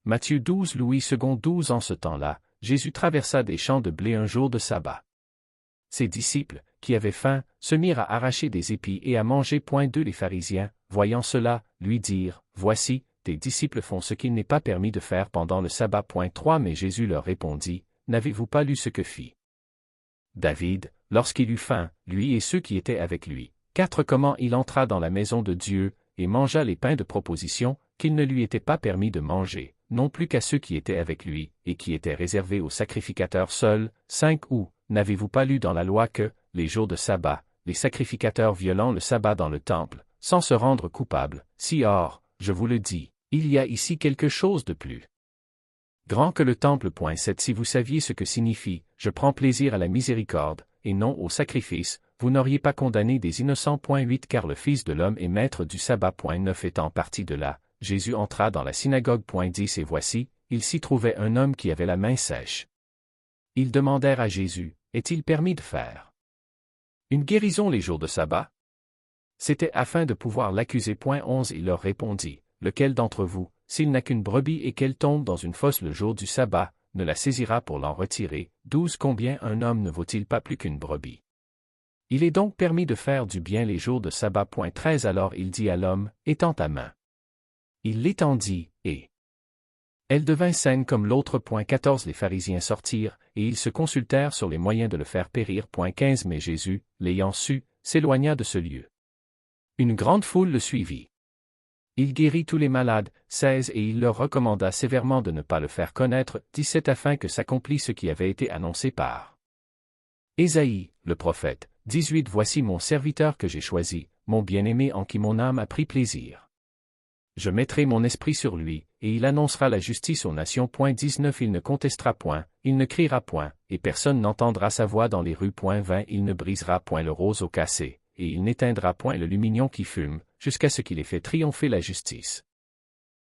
Matthieu 12 Louis II 12 En ce temps-là, Jésus traversa des champs de blé un jour de sabbat. Ses disciples, qui avaient faim, se mirent à arracher des épis et à manger. Les pharisiens, voyant cela, lui dirent, « Voici, tes disciples font ce qu'il n'est pas permis de faire pendant le sabbat. » 3 Mais Jésus leur répondit, « N'avez-vous pas lu ce que fit David, lorsqu'il eut faim, lui et ceux qui étaient avec lui? 4 Comment il entra dans la maison de Dieu, et mangea les pains de proposition, qu'il ne lui était pas permis de manger, non plus qu'à ceux qui étaient avec lui, et qui étaient réservés aux sacrificateurs seuls. 5 Ou, n'avez-vous pas lu dans la loi que, les jours de sabbat, les sacrificateurs violant le sabbat dans le temple, sans se rendre coupables? Si or, je vous le dis, il y a ici quelque chose de plus grand que le temple. 7 Si vous saviez ce que signifie « Je prends plaisir à la miséricorde, et non au sacrifice », vous n'auriez pas condamné des innocents. 8 Car le Fils de l'homme est maître du sabbat. 9 Étant parti de là, Jésus entra dans la synagogue. 10 Et voici, il s'y trouvait un homme qui avait la main sèche. Ils demandèrent à Jésus, « Est-il permis de faire une guérison les jours de sabbat ?» C'était afin de pouvoir l'accuser. 11 Il leur répondit, « Lequel d'entre vous, s'il n'a qu'une brebis et qu'elle tombe dans une fosse le jour du sabbat, ne la saisira pour l'en retirer? 12 Combien un homme ne vaut-il pas plus qu'une brebis? Il est donc permis de faire du bien les jours de sabbat. 13 Alors il dit à l'homme, « Étends ta main. » Il l'étendit, et elle devint saine comme l'autre. 14 Les pharisiens sortirent, et ils se consultèrent sur les moyens de le faire périr. 15 Mais Jésus, l'ayant su, s'éloigna de ce lieu. Une grande foule le suivit. Il guérit tous les malades. 16 Et il leur recommanda sévèrement de ne pas le faire connaître. 17 Afin que s'accomplisse ce qui avait été annoncé par Ésaïe, le prophète. 18 Voici mon serviteur que j'ai choisi, mon bien-aimé en qui mon âme a pris plaisir. Je mettrai mon esprit sur lui, et il annoncera la justice aux nations. 19 Il ne contestera point, il ne criera point, et personne n'entendra sa voix dans les rues. 20 Il ne brisera point le roseau cassé, et il n'éteindra point le lumignon qui fume, jusqu'à ce qu'il ait fait triompher la justice.